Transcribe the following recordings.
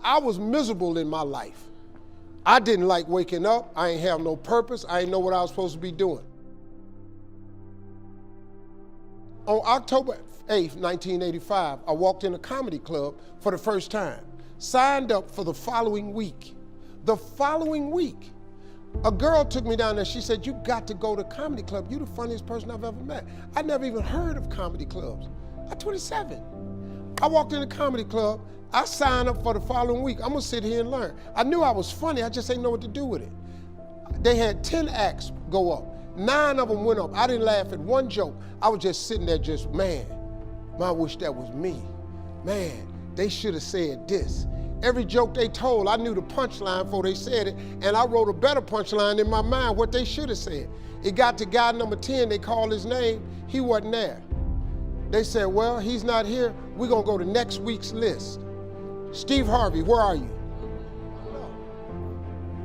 I was miserable in my life. I didn't like waking up. I ain't have no purpose. I ain't know what I was supposed to be doing. On October 8th, 1985, I walked in a comedy club for the first time, signed up for the following week. The following week, a girl took me down there. She said, "You got to go to comedy club. You're the funniest person I've ever met." I never even heard of comedy clubs. I'm 27. I walked in the comedy club. I signed up for the following week. I'm gonna sit here and learn. I knew I was funny. I just didn't know what to do with it. They had 10 acts go up. 9 of them went up. I didn't laugh at one joke. I was just sitting there just, man, I wish that was me. Man, they should have said this. Every joke they told, I knew the punchline before they said it, and I wrote a better punchline in my mind, what they should have said. It got to guy number 10, they called his name, he wasn't there. They said, well, he's not here, we're gonna go to next week's list. Steve Harvey, where are you?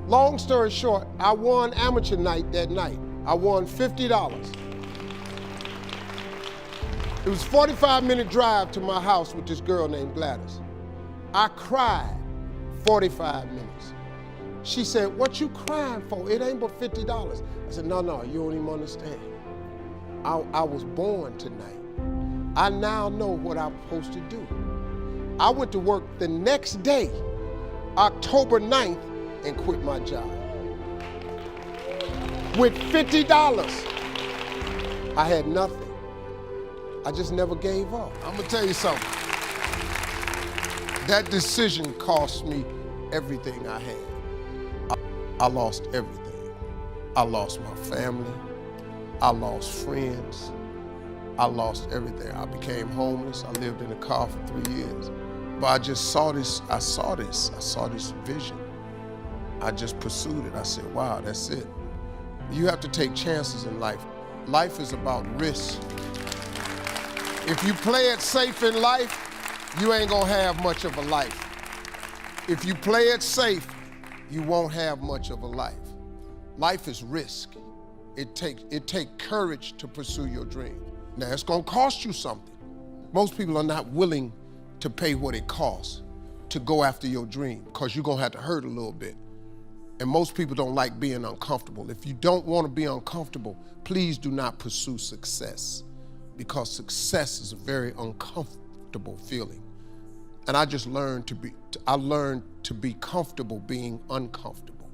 Long story short, I won amateur night that night. I won $50. It was a 45-minute drive to my house with this girl named Gladys. I cried 45 minutes. She said, "What you crying for? It ain't but $50. I said, no, you don't even understand. I was born tonight. I now know what I'm supposed to do. I went to work the next day, October 9th, and quit my job. With $50, I had nothing. I just never gave up. I'm gonna tell you something. That decision cost me everything I had. I lost everything. I lost my family. I lost friends. I lost everything. I became homeless. I lived in a car for 3 years. But I just saw this, I saw this vision. I just pursued it. I said, wow, that's it. You have to take chances in life. Life is about risk. If you play it safe in life, you ain't gonna have much of a life. If you play it safe, you won't have much of a life. Life is risk. It takes courage to pursue your dream. Now, it's gonna cost you something. Most people are not willing to pay what it costs to go after your dream, because you're gonna have to hurt a little bit. And most people don't like being uncomfortable. If you don't wanna be uncomfortable, please do not pursue success, because success is a very uncomfortable feeling. And I just learned to be comfortable being uncomfortable.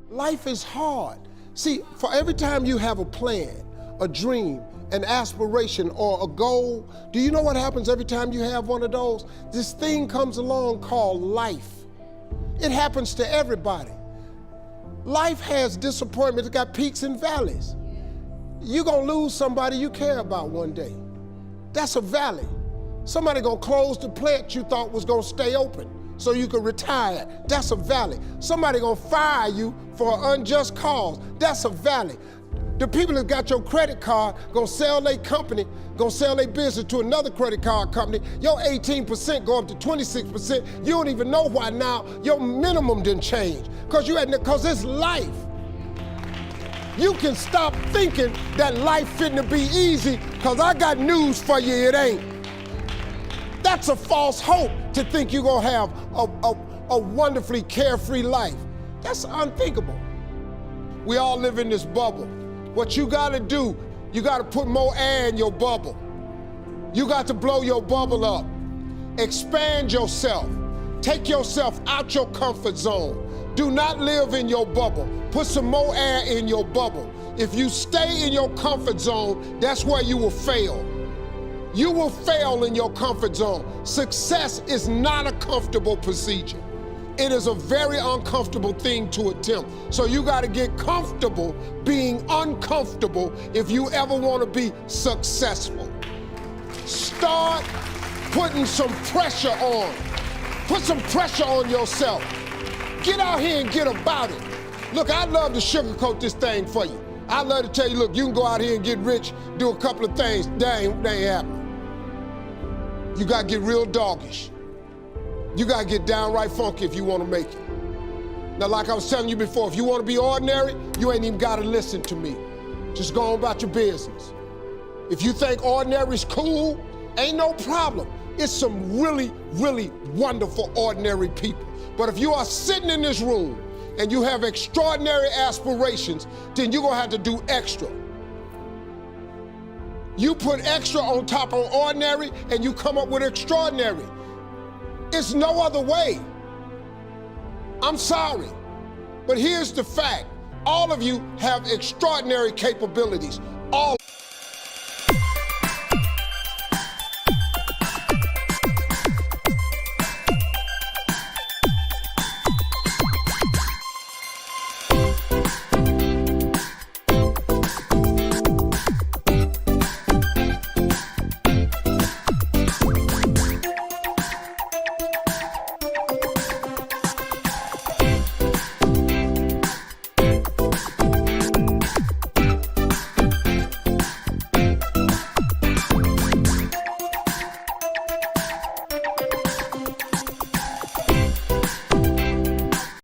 Life is hard. See, for every time you have a plan, a dream, an aspiration, or a goal, do you know what happens every time you have one of those? This thing comes along called life. It happens to everybody. Life has disappointment. It's got peaks and valleys. You're gonna lose somebody you care about one day. That's a valley. Somebody gonna close the plant you thought was gonna stay open so you could retire. That's a valley. Somebody gonna fire you for an unjust cause. That's a valley. The people that got your credit card gonna sell their company, gonna sell their business to another credit card company. Your 18% go up to 26%. You don't even know why now your minimum didn't change. Cause it's life. You can stop thinking that life fitting be easy, cause I got news for you, it ain't. That's a false hope to think you're gonna have a wonderfully carefree life. That's unthinkable. We all live in this bubble. What you gotta do, you gotta put more air in your bubble. You got to blow your bubble up. Expand yourself. Take yourself out your comfort zone. Do not live in your bubble. Put some more air in your bubble. If you stay in your comfort zone, that's where you will fail. You will fail in your comfort zone. Success is not a comfortable procedure. It is a very uncomfortable thing to attempt. So you gotta get comfortable being uncomfortable if you ever wanna be successful. Start putting some pressure on. Put some pressure on yourself. Get out here and get about it. Look, I'd love to sugarcoat this thing for you. I'd love to tell you, look, you can go out here and get rich, do a couple of things. That ain't happening. You gotta get real doggish. You gotta get downright funky if you wanna make it. Now, like I was telling you before, if you wanna be ordinary, you ain't even gotta listen to me. Just go on about your business. If you think ordinary's cool, ain't no problem. it's some really, really wonderful, ordinary people. But if you are sitting in this room and you have extraordinary aspirations, then you're gonna have to do extra. You put extra on top of ordinary and you come up with extraordinary. It's no other way. I'm sorry, but here's the fact. All of you have extraordinary capabilities. All